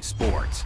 Sports.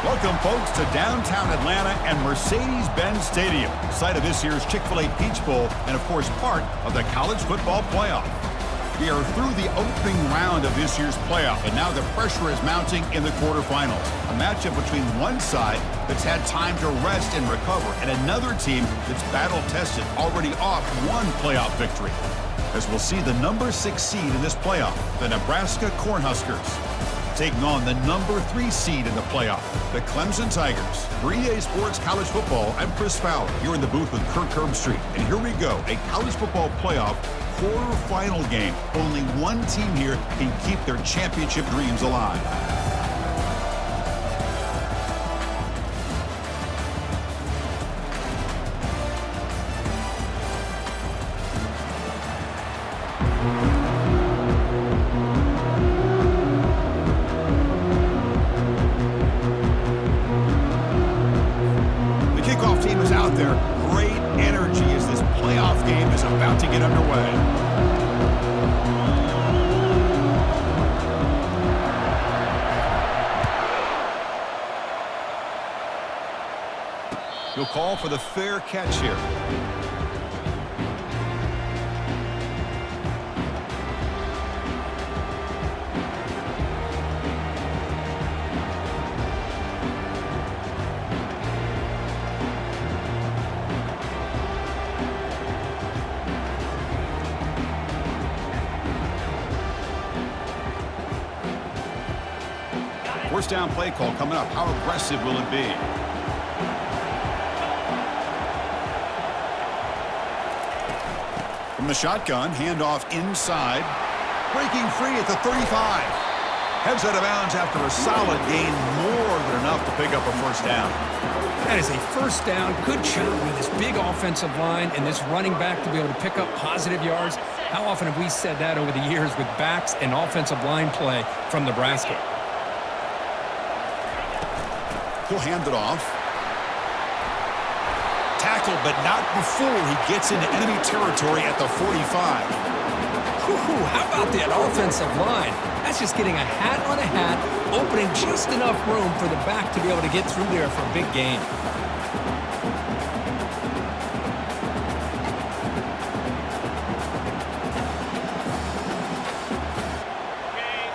Welcome, folks, to downtown Atlanta and Mercedes-Benz Stadium, site of this year's Chick-fil-A Peach Bowl and, of course, part of the College Football Playoff. We are through the opening round of this year's playoff, and now the pressure is mounting in the quarterfinals. A matchup between one side that's had time to rest and recover, and another team that's battle-tested, already off one playoff victory. As we'll see the number 6 seed in this playoff, the Nebraska Cornhuskers, taking on the number 3 seed in the playoff, the Clemson Tigers. For EA Sports College Football, I'm Chris Fowler, here in the booth with Kirk Herbstreit. And here we go, a college football playoff quarterfinal game. Only one team here can keep their championship dreams alive. Kickoff team is out there. Great about to get underway. He'll call for the fair catch here. First down play call coming up. How aggressive will it be? From the shotgun, handoff inside. Breaking free at the 35. Heads out of bounds after a solid gain, more than enough to pick up a first down. That is a first down. Good job with this big offensive line and this running back to be able to pick up positive yards. How often have we said that over the years with backs and offensive line play from Nebraska? He'll hand it off. Tackled, but not before he gets into enemy territory at the 45. How about that offensive line? That's just getting a hat on a hat, opening just enough room for the back to be able to get through there for a big gain.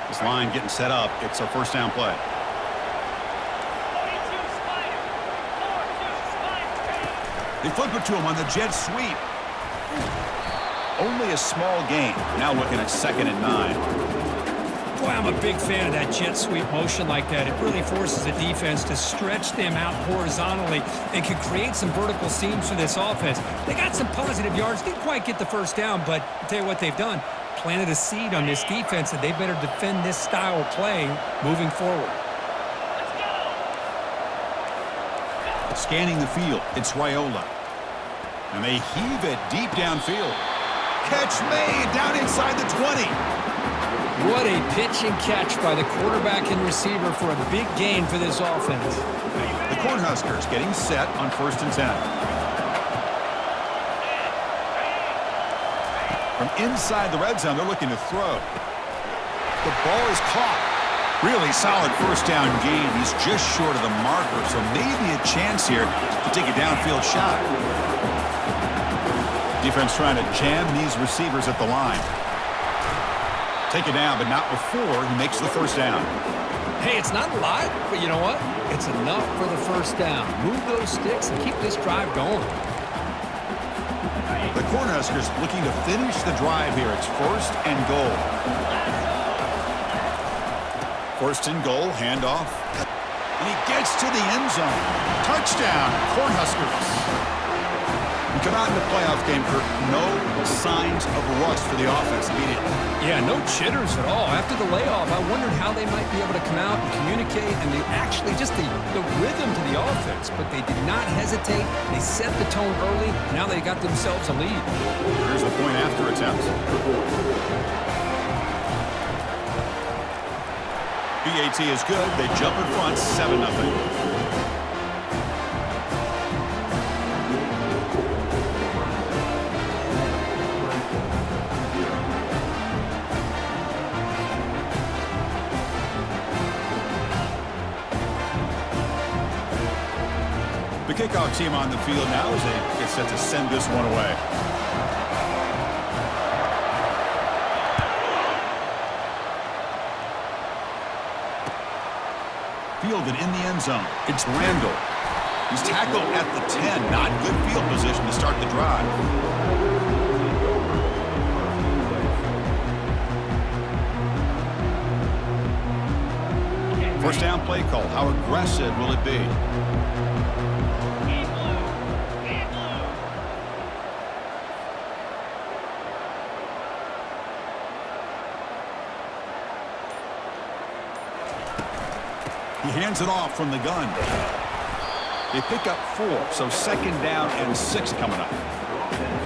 This line getting set up. It's a first down play. They flip it to him on the jet sweep. Only a small gain. Now looking at 2nd and 9. Boy, I'm a big fan of that jet sweep motion like that. It really forces the defense to stretch them out horizontally and can create some vertical seams for this offense. They got some positive yards. Didn't quite get the first down, but I'll tell you what they've done. Planted a seed on this defense that they better defend this style of play moving forward. Scanning the field, it's Raiola. And they heave it deep downfield. Catch made down inside the 20. What a pitch and catch by the quarterback and receiver for a big gain for this offense. The Cornhuskers getting set on 1st and 10. From inside the red zone, they're looking to throw. The ball is caught. Really solid first down gain. He's just short of the marker, so maybe a chance here to take a downfield shot. Defense trying to jam these receivers at the line. Take it down, but not before he makes the first down. Hey, it's not a lot, but you know what? It's enough for the first down. Move those sticks and keep this drive going. The Cornhuskers looking to finish the drive here. It's 1st and goal. 1st and goal, handoff. And he gets to the end zone. Touchdown, Cornhuskers. We come out in the playoff game for no signs of rust for the offense immediately. Yeah, no jitters at all. After the layoff, I wondered how they might be able to come out and communicate and they actually just the rhythm to the offense. But they did not hesitate. They set the tone early. Now they got themselves a lead. Here's the point after attempt. BAT is good. They jump in front, 7-0. The kickoff team on the field now as they get set to send this one away. Fielded in the end zone. It's Randall. He's tackled at the 10. Not good field position to start the drive. First down play call. How aggressive will it be? He hands it off from the gun. They pick up 4, so 2nd down and 6 coming up.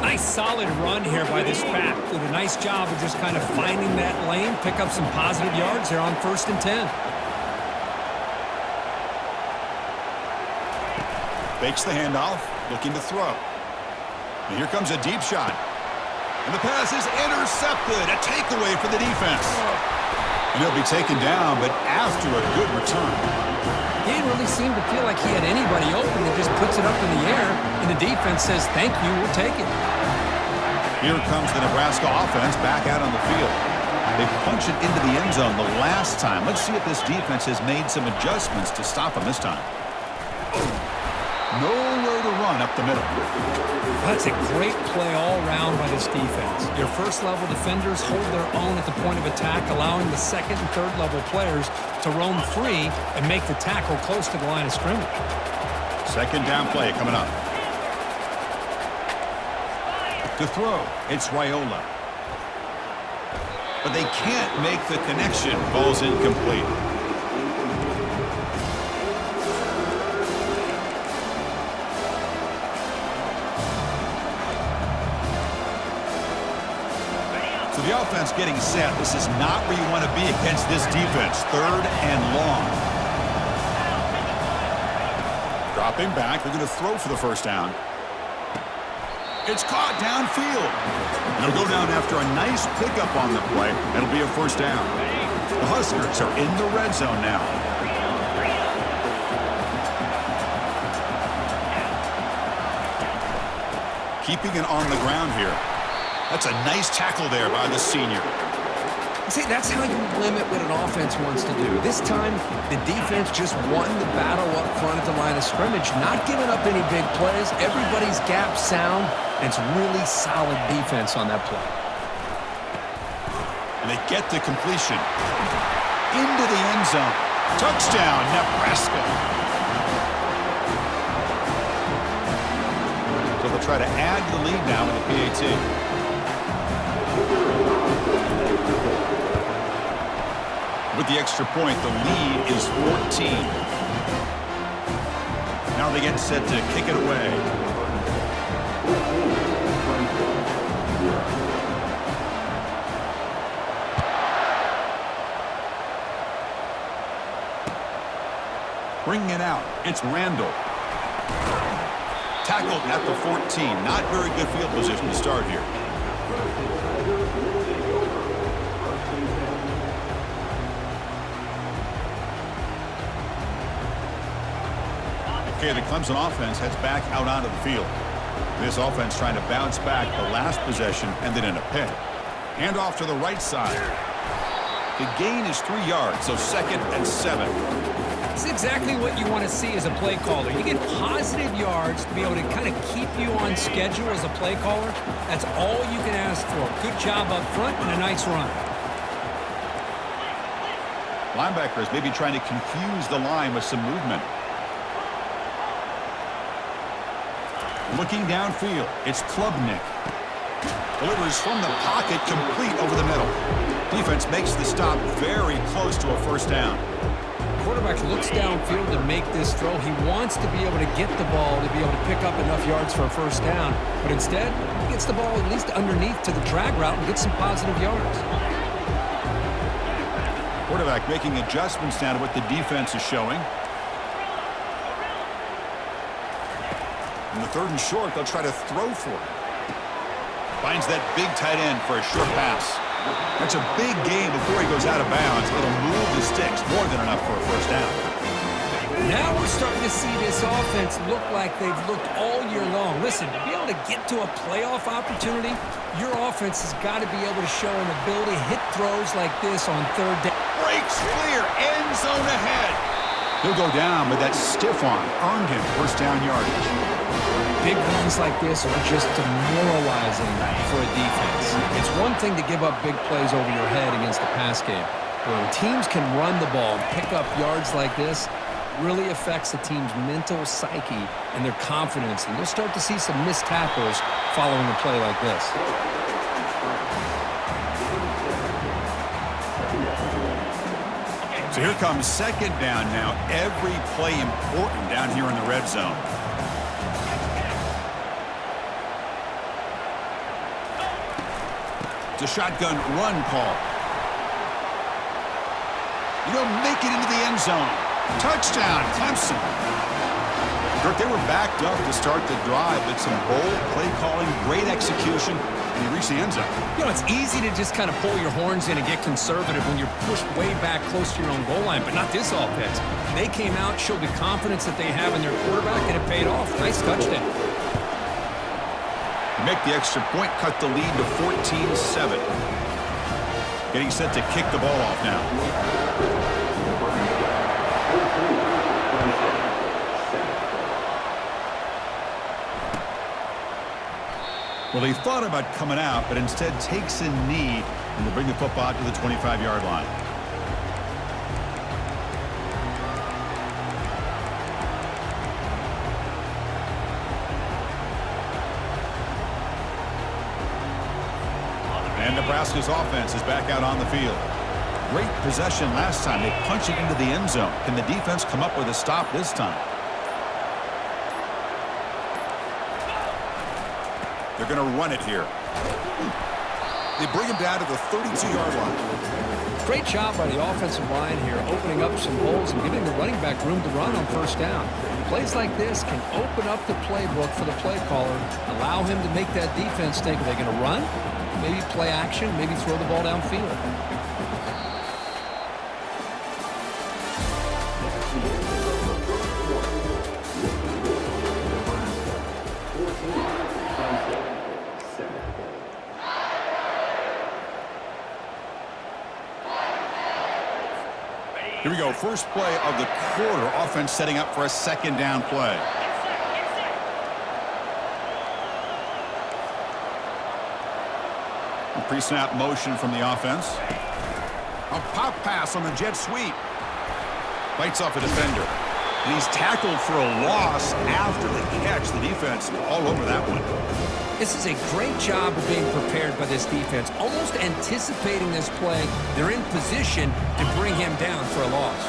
Nice solid run here by this back. Did a nice job of just kind of finding that lane, pick up some positive yards here on 1st and 10. Fakes the handoff, looking to throw. And here comes a deep shot. And the pass is intercepted. A takeaway for the defense. And he'll be taken down, but after a good return. He didn't really seem to feel like he had anybody open. He just puts it up in the air, and the defense says, thank you, we'll take it. Here comes the Nebraska offense back out on the field. They punch it into the end zone the last time. Let's see if this defense has made some adjustments to stop them this time. Nowhere to run up the middle. That's a great play all around by this defense. Your first-level defenders hold their own at the point of attack, allowing the second and third-level players to roam free and make the tackle close to the line of scrimmage. Second down play coming up. To throw, it's Raiola. But they can't make the connection. Ball's incomplete. So the offense getting set. This is not where you want to be against this defense. Third and long. Dropping back. They're going to throw for the first down. It's caught downfield. And it'll go down after a nice pickup on the play. It'll be a first down. The Huskers are in the red zone now. Keeping it on the ground here. That's a nice tackle there by the senior. See, that's how you limit what an offense wants to do. This time, the defense just won the battle up front at the line of scrimmage, not giving up any big plays. Everybody's gap sound, and it's really solid defense on that play. And they get the completion. Into the end zone. Touchdown, Nebraska. So they'll try to add the lead now in the PAT. With the extra point, the lead is 14. Now they get set to kick it away. Bringing it out, it's Randall. Tackled at the 14. Not very good field position to start here. Okay, the Clemson offense heads back out onto the field. This offense trying to bounce back the last possession and then in a pick. Hand off to the right side. The gain is 3 yards, so 2nd and 7. It's exactly what you want to see as a play caller. You get positive yards to be able to kind of keep you on schedule as a play caller. That's all you can ask for. Good job up front and a nice run. Linebackers maybe trying to confuse the line with some movement. Looking downfield, it's Klubnik. Delivers from the pocket, complete over the middle. Defense makes the stop very close to a first down. Quarterback looks downfield to make this throw. He wants to be able to get the ball to be able to pick up enough yards for a first down. But instead, he gets the ball at least underneath to the drag route and gets some positive yards. Quarterback making adjustments now to what the defense is showing. In the 3rd and short, they'll try to throw for it. Finds that big tight end for a short pass. That's a big gain before he goes out of bounds. It'll move the sticks more than enough for a first down. Now we're starting to see this offense look like they've looked all year long. Listen, to be able to get to a playoff opportunity, your offense has got to be able to show an ability to hit throws like this on 3rd down. Breaks clear, end zone ahead. He'll go down, but that stiff arm earned him first down yardage. Big runs like this are just demoralizing for a defense. It's one thing to give up big plays over your head against the pass game. But when teams can run the ball and pick up yards like this, it really affects the team's mental psyche and their confidence. And you'll start to see some missed tackles following a play like this. So here comes 2nd down now. Every play important down here in the red zone. It's a shotgun run call. You don't make it into the end zone. Touchdown, Clemson. Kirk, they were backed up to start the drive, but some bold play calling, great execution, and he reached the end zone. You know, it's easy to just kind of pull your horns in and get conservative when you're pushed way back close to your own goal line, but not this offense. They came out, showed the confidence that they have in their quarterback, and it paid off. Nice touchdown. Make the extra point, cut the lead to 14-7. Getting set to kick the ball off now. Well, he thought about coming out, but instead takes a knee and will bring the football out to the 25-yard line. And Nebraska's offense is back out on the field. Great possession last time. They punch it into the end zone. Can the defense come up with a stop this time? They're going to run it here. They bring him down to the 32-yard line. Great job by the offensive line here, opening up some holes and giving the running back room to run on first down. Plays like this can open up the playbook for the play caller, allow him to make that defense think, are they going to run? Maybe play action, maybe throw the ball downfield. Here we go. First play of the quarter. Offense setting up for a second down play. Pre-snap motion from the offense. A pop pass on the jet sweep. Fights off a defender. And he's tackled for a loss after the catch. The defense all over that one. This is a great job of being prepared by this defense, almost anticipating this play. They're in position to bring him down for a loss.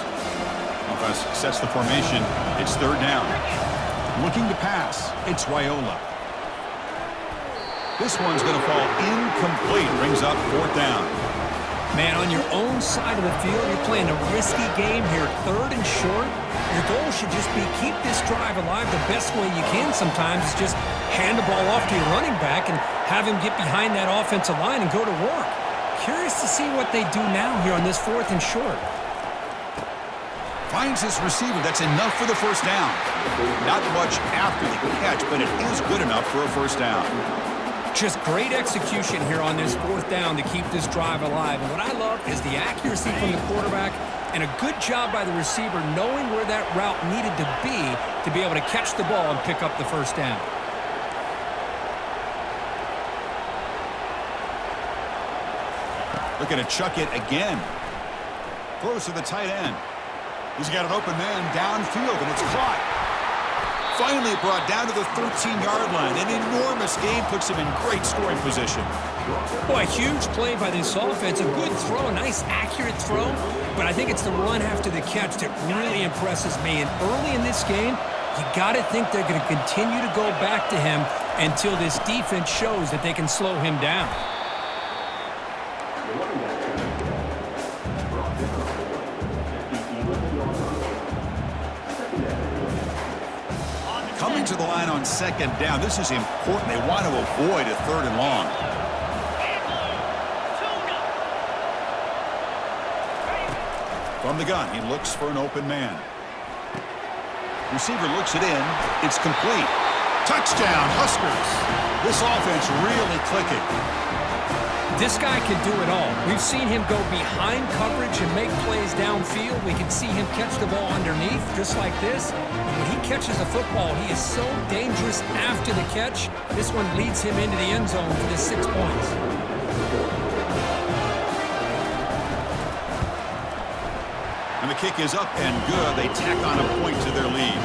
Offense sets the formation. It's third down. Looking to pass. It's Raiola. This one's going to fall incomplete. Brings up fourth down. Man, on your own side of the field, you're playing a risky game here. Third and short. Your goal should just be keep this drive alive the best way you can sometimes. Is just hand the ball off to your running back and have him get behind that offensive line and go to work. Curious to see what they do now here on this fourth and short. Finds his receiver. That's enough for the first down. Not much after the catch, but it is good enough for a first down. Just great execution here on this fourth down to keep this drive alive. And what I love is the accuracy from the quarterback and a good job by the receiver knowing where that route needed to be able to catch the ball and pick up the first down. Looking to chuck it again. Throws to the tight end. He's got an open man downfield, and it's caught. Finally brought down to the 13-yard line. An enormous gain puts him in great scoring position. Boy, a huge play by this offense. A good throw, a nice accurate throw. But I think it's the run after the catch that really impresses me. And early in this game, you got to think they're going to continue to go back to him until this defense shows that they can slow him down. Coming to the line on second down. This is important. They want to avoid a third and long. From the gun, he looks for an open man. Receiver looks it in. It's complete. Touchdown, Huskers. This offense really clicking. This guy can do it all. We've seen him go behind coverage and make plays downfield. We can see him catch the ball underneath, just like this. When he catches a football, he is so dangerous after the catch. This one leads him into the end zone for the 6 points. And the kick is up and good. They tack on a point to their lead.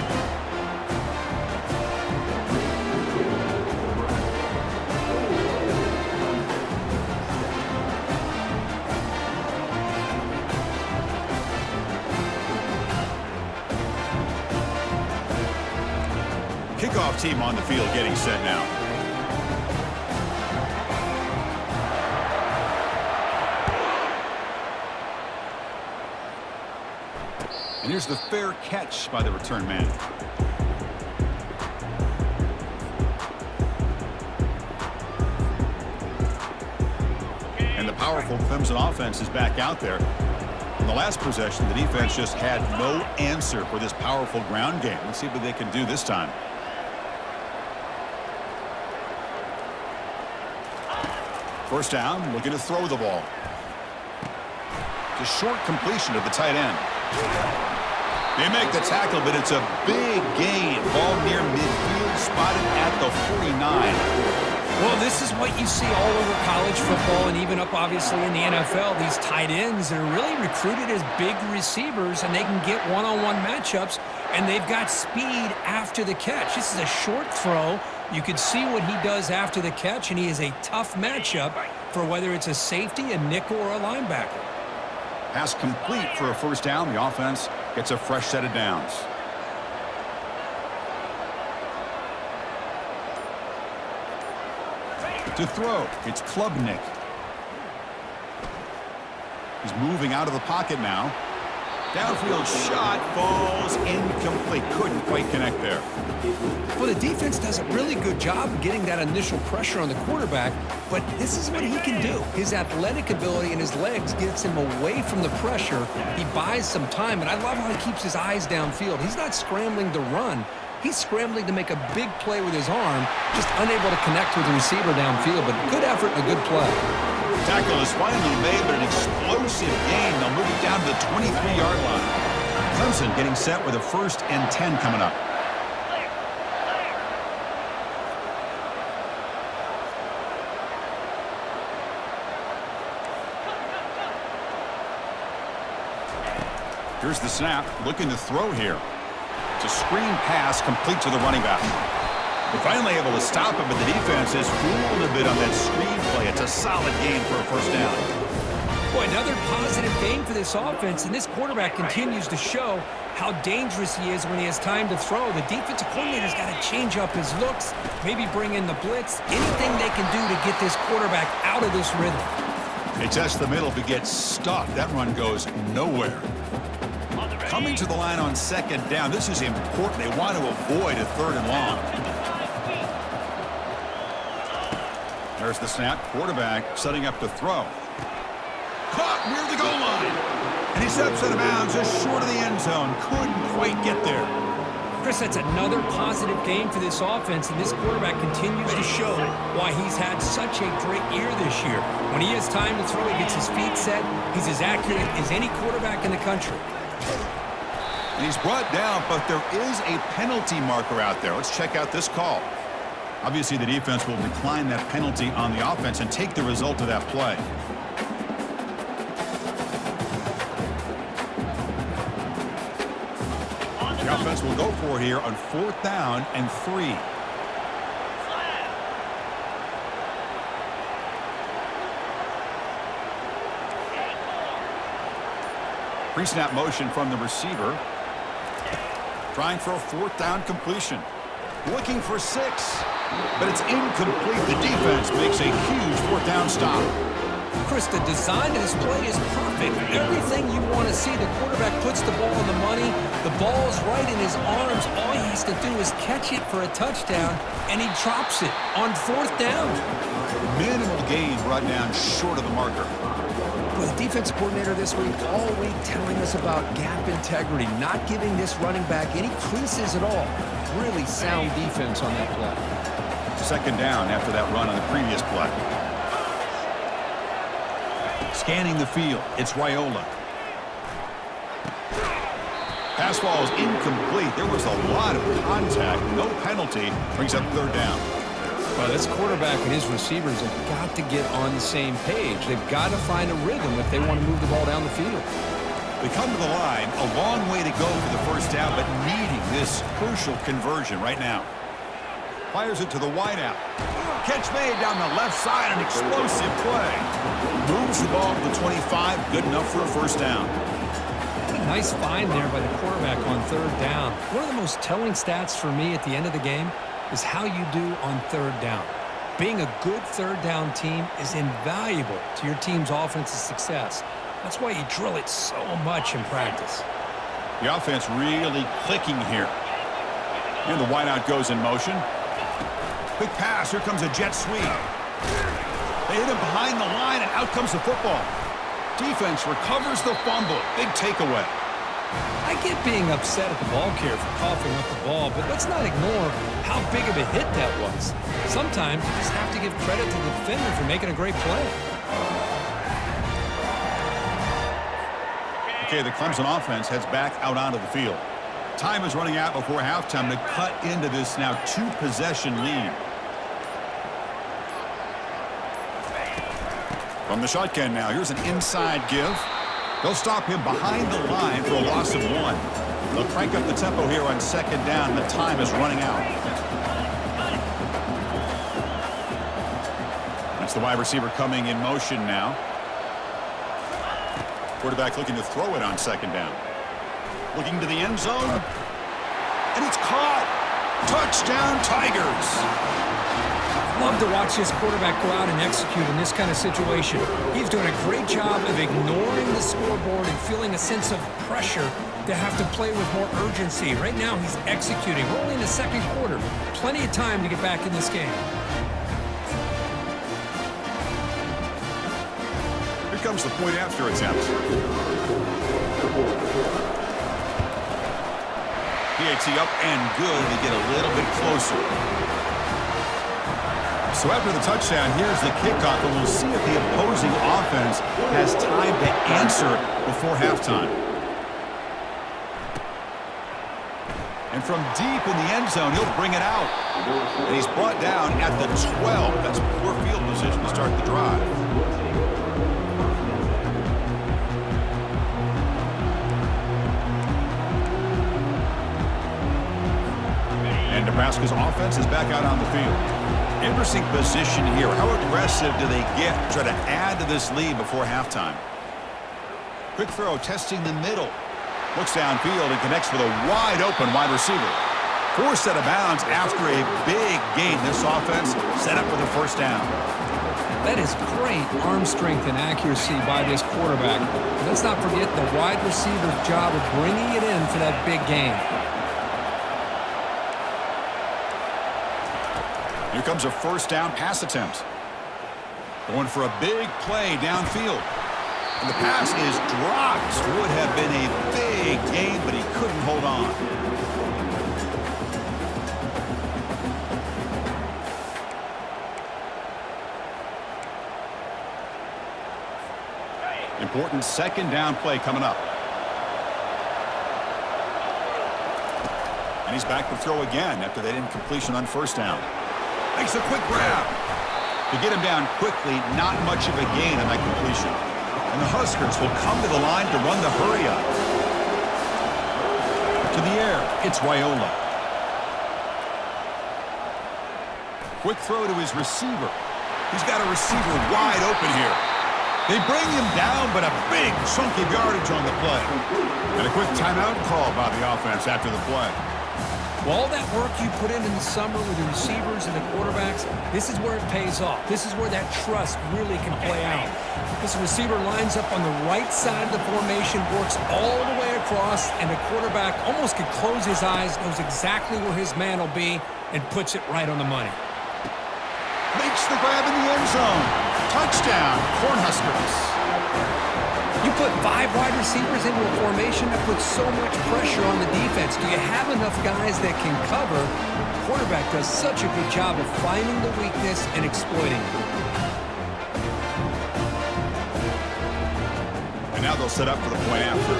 Kickoff team on the field getting set now. And here's the fair catch by the return man. powerful Clemson offense is back out there. In the last possession, the defense just had no answer for this powerful ground game. Let's see what they can do this time. First down, looking to throw the ball. Just short completion to the tight end. They make the tackle, but it's a big gain. Ball near midfield, spotted at the 49. Well, this is what you see all over college football and even up, obviously, in the NFL. These tight ends are really recruited as big receivers, and they can get one-on-one matchups, and they've got speed after the catch. This is a short throw. You can see what he does after the catch, and he is a tough matchup for whether it's a safety, a nickel, or a linebacker. Pass complete for a first down. The offense gets a fresh set of downs. To throw, it's Klubnik. He's moving out of the pocket now. Downfield shot falls incomplete. Couldn't quite connect there. Well, the defense does a really good job of getting that initial pressure on the quarterback, but this is what he can do. His athletic ability and his legs gets him away from the pressure. He buys some time, and I love how he keeps his eyes downfield. He's not scrambling to run. He's scrambling to make a big play with his arm, just unable to connect with the receiver downfield, but good effort and a good play. Tackle is finally made, but an explosive gain. They'll move it down to the 23-yard line. Clemson getting set with a 1st and 10 coming up. Here's the snap, looking to throw here. It's a screen pass complete to the running back. They're finally able to stop him, but the defense is fooled a bit on that screen play. It's a solid gain for a first down. Boy, another positive game for this offense, and this quarterback continues to show how dangerous he is when he has time to throw. The defensive coordinator's got to change up his looks, maybe bring in the blitz, anything they can do to get this quarterback out of this rhythm. They test the middle to get stuffed. That run goes nowhere. Coming to the line on 2nd down. This is important. They want to avoid a 3rd and long. There's the snap. Quarterback setting up to throw. Caught near the goal line. And he steps out of bounds just short of the end zone. Couldn't quite get there. Chris, that's another positive game for this offense, and this quarterback continues to show why he's had such a great year this year. When he has time to throw, he gets his feet set. He's as accurate as any quarterback in the country. And he's brought down, but there is a penalty marker out there. Let's check out this call. Obviously, the defense will decline that penalty on the offense and take the result of that play. The offense will go for it here on 4th down and 3. Pre-snap motion from the receiver. Trying for a 4th down completion. Looking for 6. But it's incomplete. The defense makes a huge 4th down stop. Chris, the design of this play is perfect. Everything you want to see. The quarterback puts the ball on the money. The ball's right in his arms. All he has to do is catch it for a touchdown, and he drops it on 4th down. Minimal gain brought down short of the marker. Well, the defensive coordinator this week all week telling us about gap integrity, not giving this running back any creases at all. Really sound defense on that play. 2nd down after that run on the previous play. Scanning the field, it's Raiola. Pass ball is incomplete. There was a lot of contact. No penalty. Brings up 3rd down. Well, this quarterback and his receivers have got to get on the same page. They've got to find a rhythm if they want to move the ball down the field. They come to the line, a long way to go for the first down, but needing this crucial conversion right now. Fires it to the wideout. Catch made down the left side, an explosive play. Moves the ball to the 25, good enough for a first down. Nice find there by the quarterback on 3rd down. One of the most telling stats for me at the end of the game is how you do on 3rd down. Being a good 3rd down team is invaluable to your team's offensive success. That's why you drill it so much in practice. The offense really clicking here. And the wideout goes in motion. Quick pass. Here comes a jet sweep. They hit him behind the line, and out comes the football. Defense recovers the fumble. Big takeaway. I get being upset at the ball carrier for coughing up the ball, but let's not ignore how big of a hit that was. Sometimes you just have to give credit to the defender for making a great play. Okay, the Clemson offense heads back out onto the field. Time is running out before halftime to cut into this now 2-possession lead. From the shotgun now, here's an inside give. They'll stop him behind the line for a loss of 1. They'll crank up the tempo here on 2nd down. The time is running out. That's the wide receiver coming in motion now. Quarterback looking to throw it on 2nd down. Looking to the end zone. And it's caught. Touchdown, Tigers. Love to watch this quarterback go out and execute in this kind of situation. He's doing a great job of ignoring the scoreboard and feeling a sense of pressure to have to play with more urgency. Right now, he's executing. We're only in the 2nd quarter. Plenty of time to get back in this game. Here comes the point after attempt. PAT up and good to get a little bit closer. So after the touchdown, here's the kickoff, and we'll see if the opposing offense has time to answer before halftime. And from deep in the end zone, he'll bring it out. And he's brought down at the 12. That's poor field position to start the drive. And Nebraska's offense is back out on the field. Interesting position here. How aggressive do they get to try to add to this lead before halftime? Quick throw, testing the middle. Looks downfield and connects with a wide-open wide receiver. Forced out of bounds after a big gain. This offense set up with a 1st down. That is great arm strength and accuracy by this quarterback. Let's not forget the wide receiver's job of bringing it in for that big gain. Here comes a 1st down pass attempt. Going for a big play downfield. And the pass is dropped. Would have been a big gain, but he couldn't hold on. Important 2nd down play coming up. And he's back to throw again after that incompletion on 1st down. Makes a quick grab. To get him down quickly, not much of a gain on that completion. And the Huskers will come to the line to run the hurry up. To the air, it's Wyola. Quick throw to his receiver. He's got a receiver wide open here. They bring him down, but a big chunk of yardage on the play. And a quick timeout call by the offense after the play. Well, all that work you put in the summer with the receivers and the quarterbacks, this is where it pays off. This is where that trust really can play out. This receiver lines up on the right side of the formation, works all the way across, and the quarterback almost could close his eyes, knows exactly where his man will be, and puts it right on the money. Makes the grab in the end zone. Touchdown, Cornhuskers. You put 5 wide receivers into a formation that puts so much pressure on the defense. Do you have enough guys that can cover? The quarterback does such a good job of finding the weakness and exploiting it. And now they'll set up for the point after.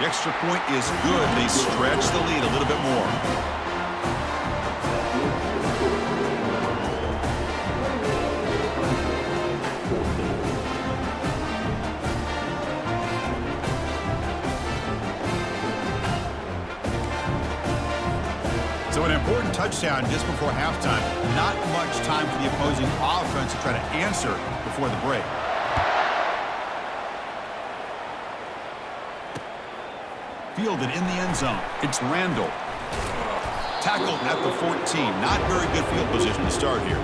The extra point is good. They stretch the lead a little bit more. So an important touchdown just before halftime. Not much time for the opposing offense to try to answer before the break. Fielded in the end zone. It's Randall. Tackled at the 14. Not very good field position to start here.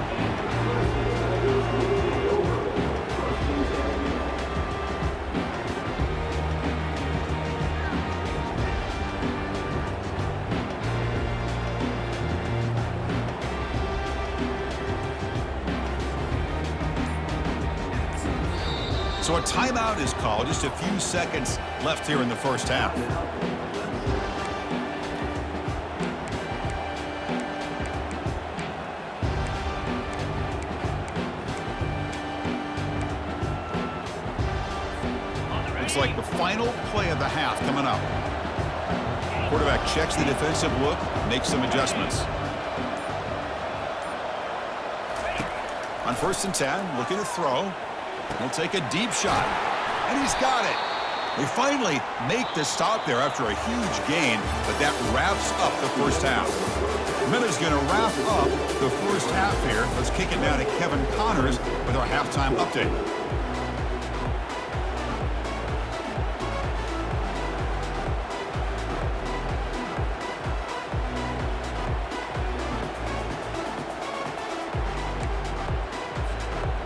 So a timeout is called. Just a few seconds left here in the first half. Looks like the final play of the half coming up. Quarterback checks the defensive look, makes some adjustments. On 1st and 10, looking to throw. He'll take a deep shot, and he's got it. They finally make the stop there after a huge gain, but that wraps up the first half. Miller's going to wrap up the first half here. Let's kick it down to Kevin Connors with our halftime update.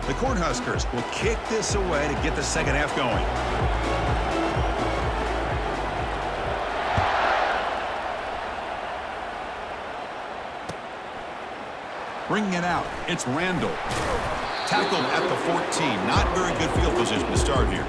The Cornhuskers will kick this away to get the second half going. Bringing it out, it's Randall. Tackled at the 14. Not very good field position to start here.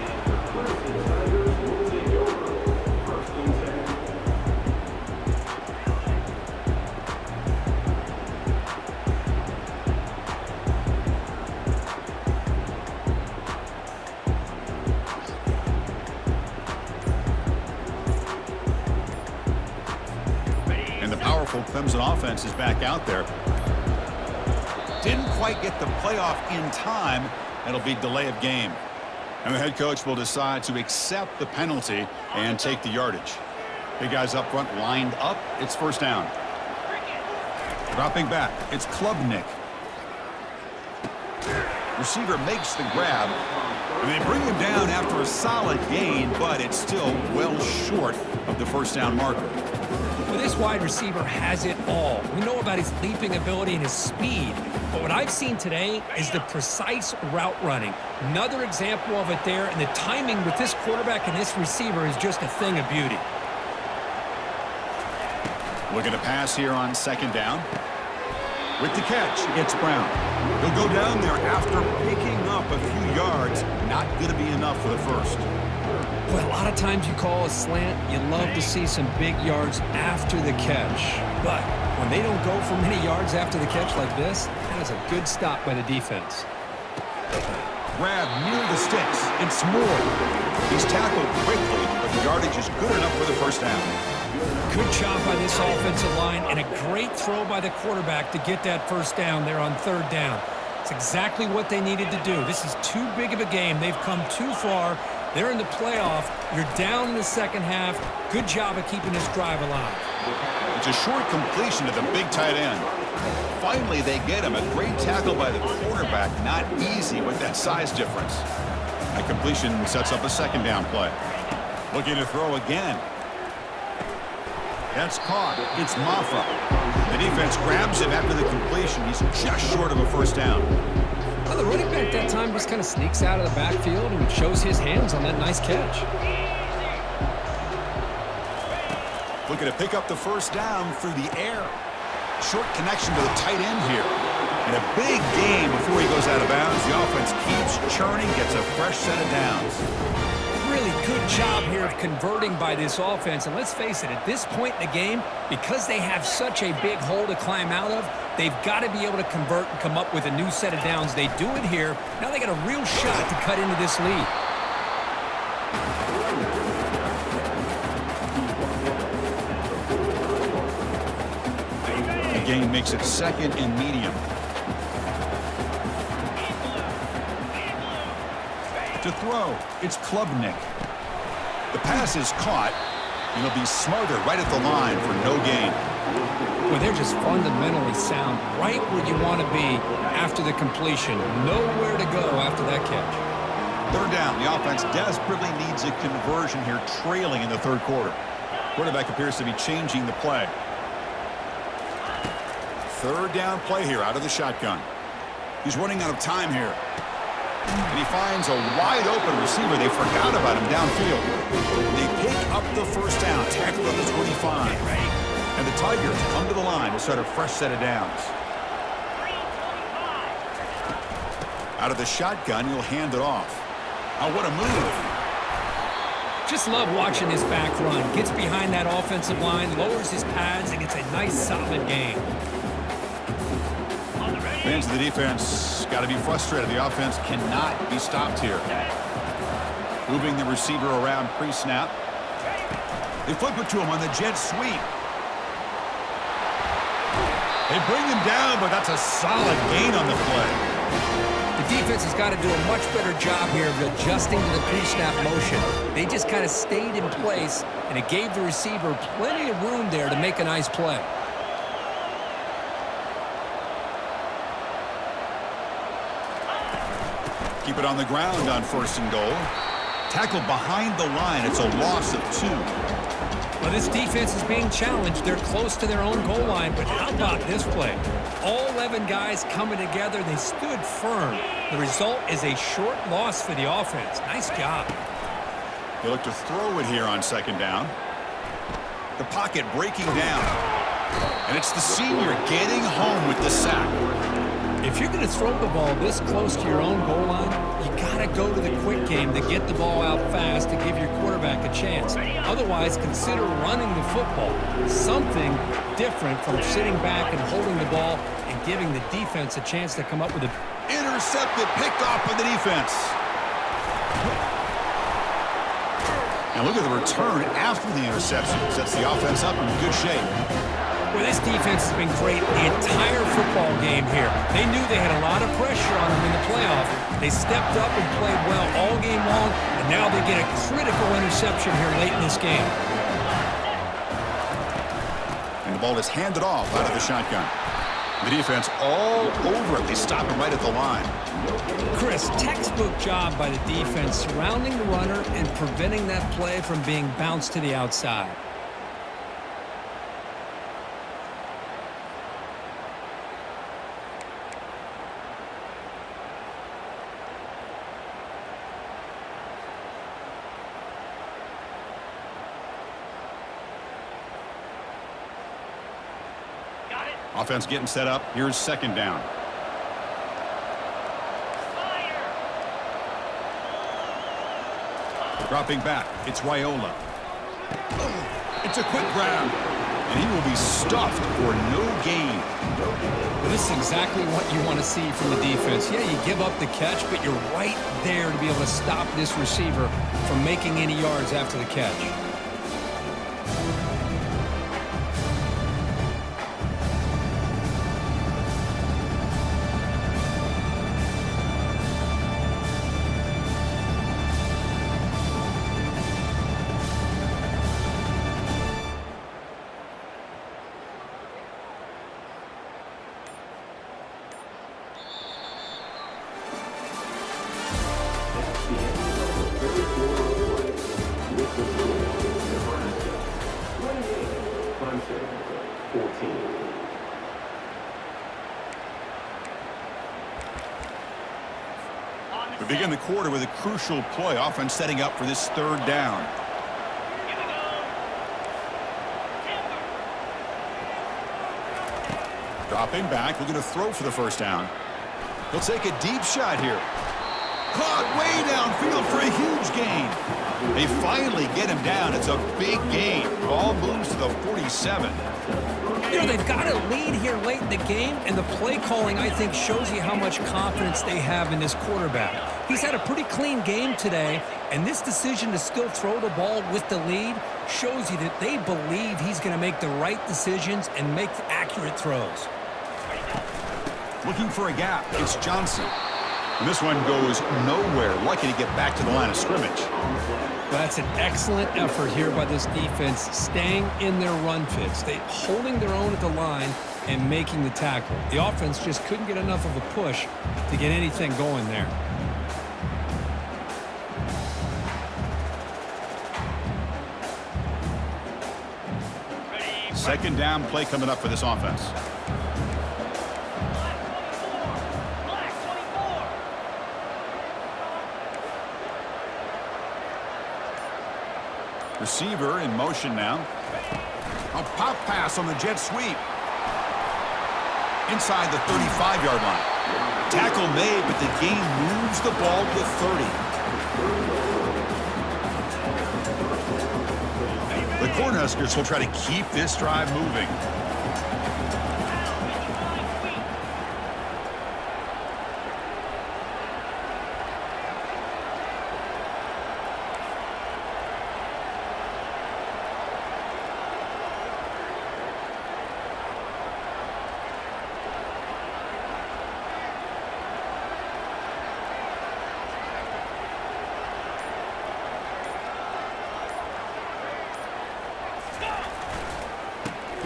Clemson offense is back out there. Didn't quite get the playoff in time. It'll be delay of game. And the head coach will decide to accept the penalty and take the yardage. Big guys up front lined up. It's first down. Dropping back. It's Klubnik. Receiver makes the grab. And they bring him down after a solid gain, but it's still well short of the first down marker. Well, this wide receiver has it all. We know about his leaping ability and his speed, but what I've seen today is the precise route running. Another example of it there, and the timing with this quarterback and this receiver is just a thing of beauty. Looking to pass here on 2nd down. With the catch, it's Brown. He'll go down there after picking up a few yards. Not going to be enough for the first. Well, a lot of times you call a slant, you love to see some big yards after the catch. But when they don't go for many yards after the catch like this, that is a good stop by the defense. Grab near the sticks. It's Moore. He's tackled quickly, but the yardage is good enough for the first down. Good job by this offensive line, and a great throw by the quarterback to get that first down there on 3rd down. It's exactly what they needed to do. This is too big of a game. They've come too far. They're in the playoff. You're down in the second half. Good job of keeping this drive alive. It's a short completion to the big tight end. Finally, they get him. A great tackle by the quarterback. Not easy with that size difference. That completion sets up a 2nd down play. Looking to throw again. That's caught. It's Maffa. The defense grabs him after the completion. He's just short of a first down. Well, the running back that time just kind of sneaks out of the backfield and shows his hands on that nice catch. Looking to pick up the first down through the air. Short connection to the tight end here. And a big gain before he goes out of bounds. The offense keeps churning, gets a fresh set of downs. Really good job here of converting by this offense. And let's face it, at this point in the game, because they have such a big hole to climb out of, they've got to be able to convert and come up with a new set of downs. They do it here. Now they got a real shot to cut into this lead. The game makes it 2nd and medium. To throw, it's Klubnik. The pass is caught, and he'll be smothered right at the line for no gain. Well, they're just fundamentally sound, right where you want to be after the completion. Nowhere to go after that catch. 3rd down. The offense desperately needs a conversion here, trailing in the 3rd quarter. Quarterback appears to be changing the play. 3rd down play here out of the shotgun. He's running out of time here. And he finds a wide-open receiver. They forgot about him downfield. They pick up the first down, tackled at the 25. And the Tigers come to the line to start a fresh set of downs. Out of the shotgun, he'll hand it off. Oh, what a move. Just love watching this back run. Gets behind that offensive line, lowers his pads, and gets a nice, solid gain. Fans of the defense got to be frustrated. The offense cannot be stopped here. Moving the receiver around pre-snap. They flip it to him on the jet sweep. They bring him down, but that's a solid gain on the play. The defense has got to do a much better job here of adjusting to the pre-snap motion. They just kind of stayed in place, and it gave the receiver plenty of room there to make a nice play. Keep it on the ground on 1st and goal. Tackled behind the line. It's a loss of 2. Well, this defense is being challenged. They're close to their own goal line, but how about this play? All 11 guys coming together. They stood firm. The result is a short loss for the offense. Nice job. They look to throw it here on 2nd down. The pocket breaking down. And it's the senior getting home with the sack. If you're going to throw the ball this close to your own goal line, you got to go to the quick game to get the ball out fast to give your quarterback a chance. Otherwise, consider running the football. Something different from sitting back and holding the ball and giving the defense a chance to come up with a... Intercepted, picked off by the defense. Now look at the return after the interception. Sets the offense up in good shape. Well, this defense has been great the entire football game here. They knew they had a lot of pressure on them in the playoff. They stepped up and played well all game long, and now they get a critical interception here late in this game. And the ball is handed off out of the shotgun. The defense all over it. They stop him right at the line. Chris, textbook job by the defense surrounding the runner and preventing that play from being bounced to the outside. Offense getting set up. Here's 2nd down. Dropping back. It's Raiola. It's a quick grab. And he will be stuffed for no gain. Well, this is exactly what you want to see from the defense. Yeah, you give up the catch, but you're right there to be able to stop this receiver from making any yards after the catch. We begin the quarter with a crucial play. Offense setting up for this 3rd down. Dropping back, looking to throw for the 1st down. He'll take a deep shot here. Caught way downfield for a huge gain. They finally get him down. It's a big gain. Ball moves to the 47. You know, they've got a lead here late in the game, and the play calling, I think, shows you how much confidence they have in this quarterback. He's had a pretty clean game today, and this decision to still throw the ball with the lead shows you that they believe he's going to make the right decisions and make accurate throws. Looking for a gap. It's Johnson. And this one goes nowhere. Lucky to get back to the line of scrimmage. That's an excellent effort here by this defense, staying in their run fits. They holding their own at the line and making the tackle. The offense just couldn't get enough of a push to get anything going there. Second down play coming up for this offense. Receiver in motion now. A pop pass on the jet sweep. Inside the 35-yard line. Tackle made, but the game moves the ball to 30. Cornhuskers will try to keep this drive moving.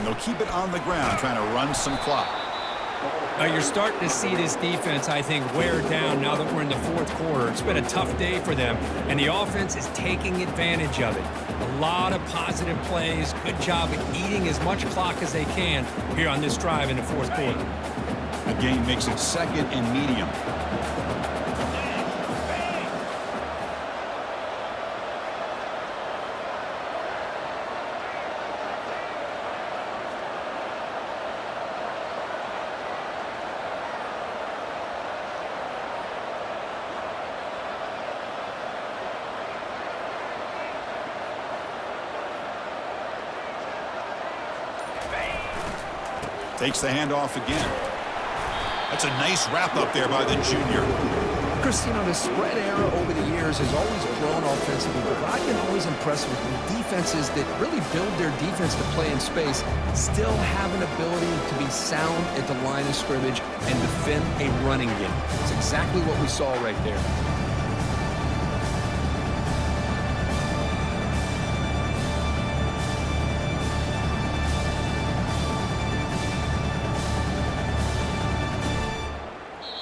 They'll keep it on the ground, trying to run some clock. You're starting to see this defense, I think, wear down now that we're in the fourth quarter. It's been a tough day for them, and the offense is taking advantage of it. A lot of positive plays. Good job at eating as much clock as they can here on this drive in the fourth quarter. The game makes it second and medium. Takes the handoff again. That's a nice wrap up there by the junior. Chris, you know, the spread era over the years has always grown offensively, but I've been always impressed with defenses that really build their defense to play in space, still have an ability to be sound at the line of scrimmage and defend a running game. It's exactly what we saw right there.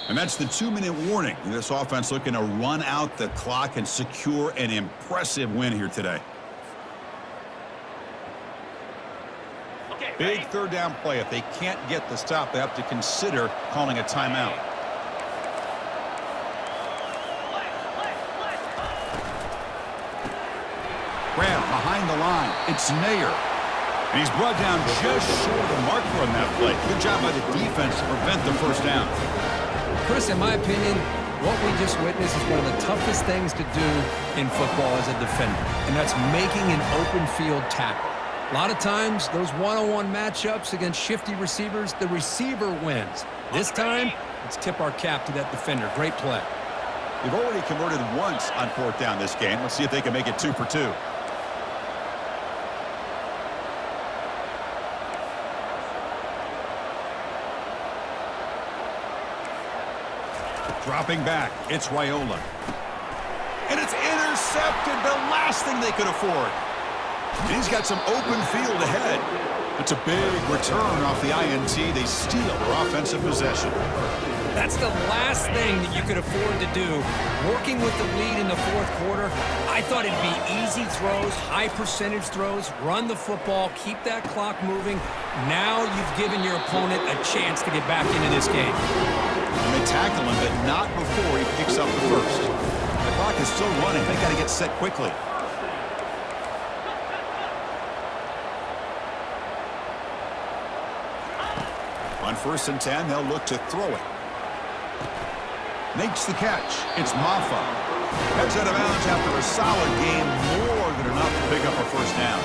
And that's the 2-minute warning. This offense looking to run out the clock and secure an impressive win here today. Big third down play. If they can't get the stop, they have to consider calling a timeout. Graham behind the line. It's Nair. And he's brought down just short of the marker on that play. Good job by the defense to prevent the first down. Chris, in my opinion, what we just witnessed is one of the toughest things to do in football as a defender, and that's making an open field tackle. A lot of times, those one-on-one matchups against shifty receivers, the receiver wins. This time, let's tip our cap to that defender. Great play. They've already converted once on fourth down this game. Let's see if they can make it 2 for 2. Dropping back, it's Raiola. And it's intercepted, the last thing they could afford. And he's got some open field ahead. It's a big return off the INT. They steal their offensive possession. That's the last thing that you could afford to do. Working with the lead in the fourth quarter, I thought it'd be easy throws, high percentage throws, run the football, keep that clock moving. Now you've given your opponent a chance to get back into this game. And they tackle him, but not before he picks up the first. The clock is still running. They got to get set quickly. On 1st and 10, they'll look to throw it. Makes the catch. It's Maffa. Heads out of bounds after a solid game, more than enough to pick up a first down.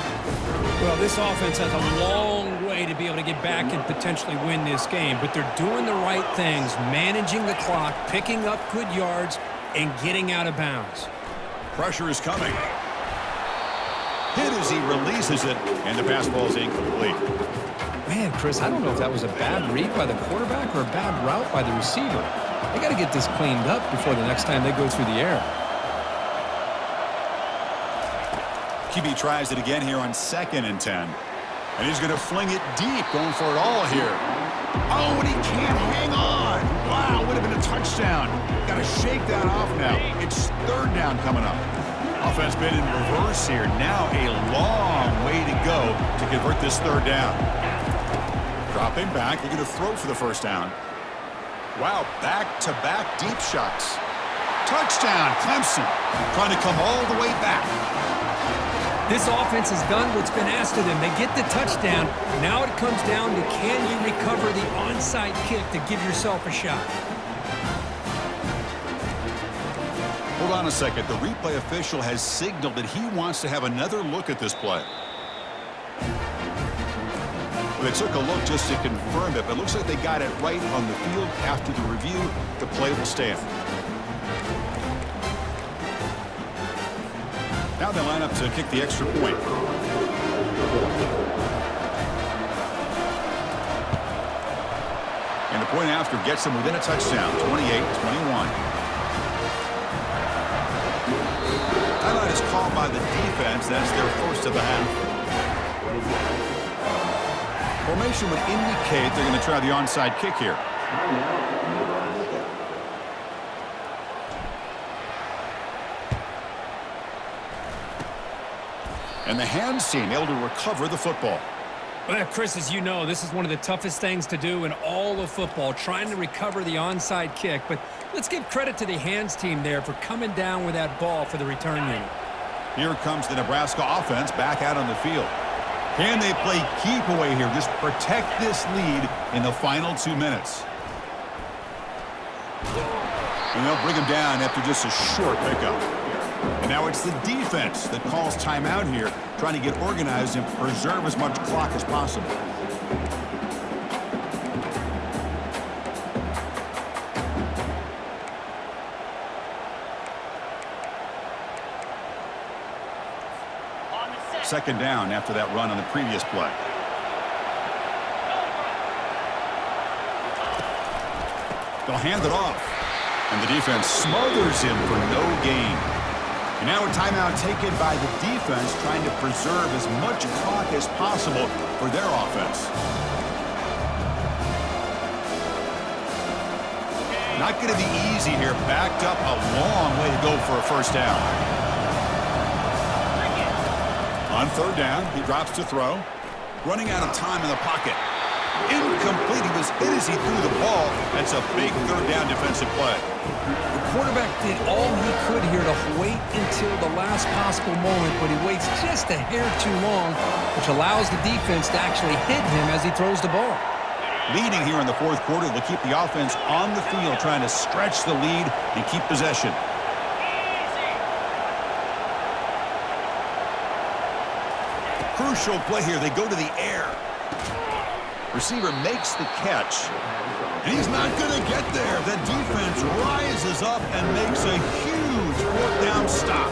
Well, this offense has a long way to be able to get back and potentially win this game, but they're doing the right things, managing the clock, picking up good yards, and getting out of bounds. Pressure is coming. Hit as he releases it, and the pass ball is incomplete. Man, Chris, I don't know if that was a bad read by the quarterback or a bad route by the receiver. They got to get this cleaned up before the next time they go through the air. QB tries it again here on 2nd and 10. And he's going to fling it deep, going for it all here. Oh, and he can't hang on. Wow, would have been a touchdown. Got to shake that off now. It's 3rd down coming up. Offense been in reverse here. Now a long way to go to convert this 3rd down. Dropping back. They're going to throw for the first down. Wow, back-to-back deep shots. Touchdown, Clemson. Trying to come all the way back. This offense has done what's been asked of them. They get the touchdown. Now it comes down to can you recover the onside kick to give yourself a shot. Hold on a second. The replay official has signaled that he wants to have another look at this play. Well, they took a look just to confirm it, but it looks like they got it right on the field. After the review, the play will stand. Now they line up to kick the extra point. And the point after gets them within a touchdown, 28-21. Timeout is called by the defense. That's their first of the half. Formation would indicate they're going to try the onside kick here. And the hands team able to recover the football. Well, Chris, as you know, this is one of the toughest things to do in all of football, trying to recover the onside kick. But let's give credit to the hands team there for coming down with that ball for the return unit. Here comes the Nebraska offense back out on the field. Can they play keep away here? Just protect this lead in the final 2 minutes. And they'll bring him down after just a short pickup. And now it's the defense that calls timeout here, trying to get organized and preserve as much clock as possible. Second down after that run on the previous play. They'll hand it off. And the defense smothers him for no gain. And now a timeout taken by the defense, trying to preserve as much clock as possible for their offense. Not going to be easy here. Backed up a long way to go for a first down. On third down, he drops to throw. Running out of time in the pocket. Incomplete. He was hit as he threw the ball. That's a big third down defensive play. The quarterback did all he could here to wait until the last possible moment, but he waits just a hair too long, which allows the defense to actually hit him as he throws the ball. Leading here in the fourth quarter, they'll keep the offense on the field, trying to stretch the lead and keep possession. Crucial play here. They go to the air. Receiver makes the catch. And he's not going to get there. The defense rises up and makes a huge fourth down stop.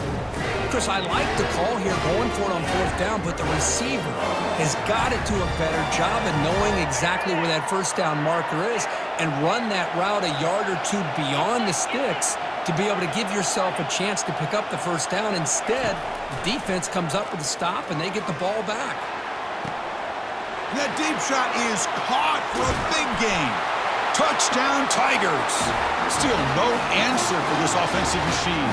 Chris, I like the call here going for it on fourth down, but the receiver has got to do a better job of knowing exactly where that first down marker is and run that route a yard or two beyond the sticks to be able to give yourself a chance to pick up the first down. Instead, the defense comes up with a stop and they get the ball back. That deep shot is caught for a big gain. Touchdown, Tigers. Still no answer for this offensive machine.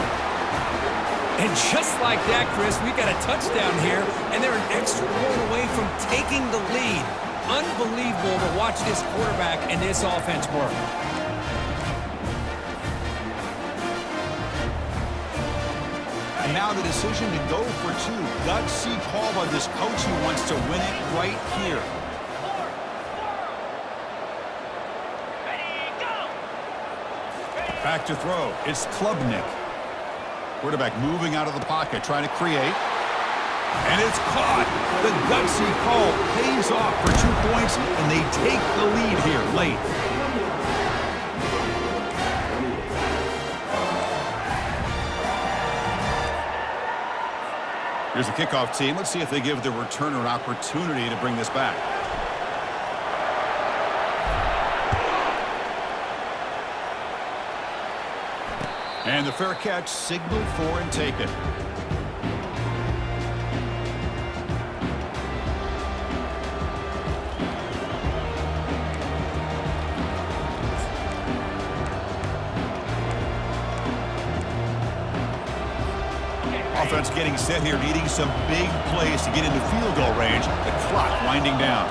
And just like that, Chris, we got a touchdown here, and they're an extra point away from taking the lead. Unbelievable to watch this quarterback and this offense work. And now the decision to go for two. Gutsy call by this coach who wants to win it right here. Back to throw. It's Klubnik. Quarterback moving out of the pocket, trying to create. And it's caught. The gutsy call pays off for 2 points, and they take the lead here late. Here's the kickoff team. Let's see if they give the returner an opportunity to bring this back. And the fair catch signaled for and taken. Offense getting set here, needing some big plays to get into field goal range. The clock winding down.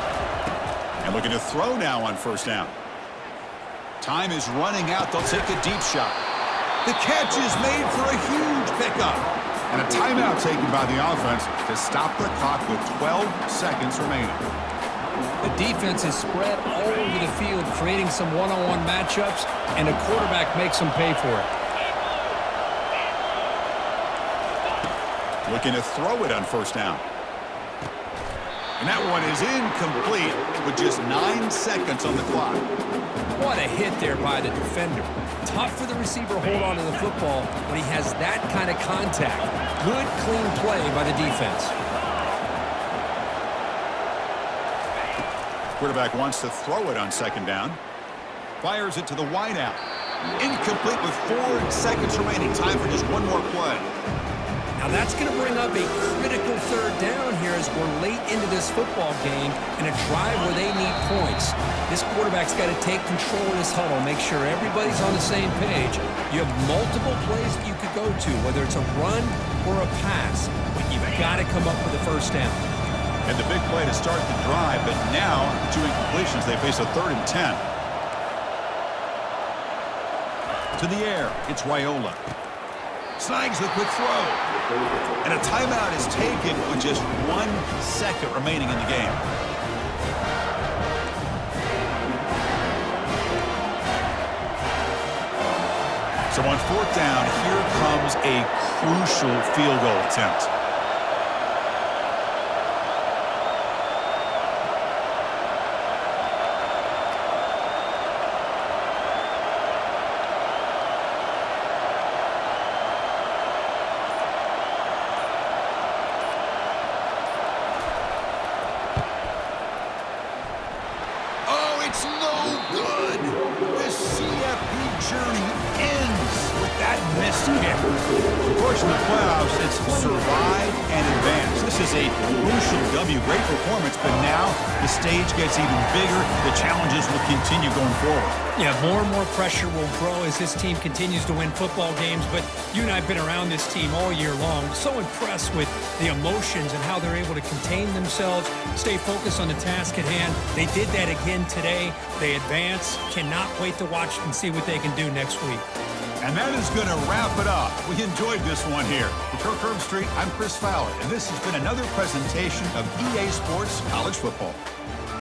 And looking to throw now on first down. Time is running out. They'll take a deep shot. The catch is made for a huge pickup. And a timeout taken by the offense to stop the clock with 12 seconds remaining. The defense is spread all over the field, creating some one-on-one matchups, and the quarterback makes them pay for it. Looking to throw it on first down. And that one is incomplete with just 9 seconds on the clock. What a hit there by the defender. Tough for the receiver to hold on to the football when he has that kind of contact. Good, clean play by the defense. Quarterback wants to throw it on second down. Fires it to the wideout. Incomplete with 4 seconds remaining. Time for just one more play. Now that's going to bring up a critical third down here as we're late into this football game in a drive where they need points. This quarterback's got to take control of this huddle, make sure everybody's on the same page. You have multiple plays that you could go to, whether it's a run or a pass, but you've got to come up with a first down. And the big play to start the drive, but now the 2 incompletions, they face a 3rd and 10. To the air, it's Raiola. Snags the quick throw. And a timeout is taken with just 1 second remaining in the game. So on 4th down, here comes a crucial field goal attempt. Survive and advance. This is a crucial W. Great performance, but now the stage gets even bigger. The challenges will continue going forward. Yeah, more and more pressure will grow as this team continues to win football games, but you and I have been around this team all year long. So impressed with the emotions and how they're able to contain themselves, stay focused on the task at hand. They did that again today. They advance. Cannot wait to watch and see what they can do next week. And that is going to wrap it up. We enjoyed this one here. For Kirk Herbstreit, I'm Chris Fowler, and this has been another presentation of EA Sports College Football.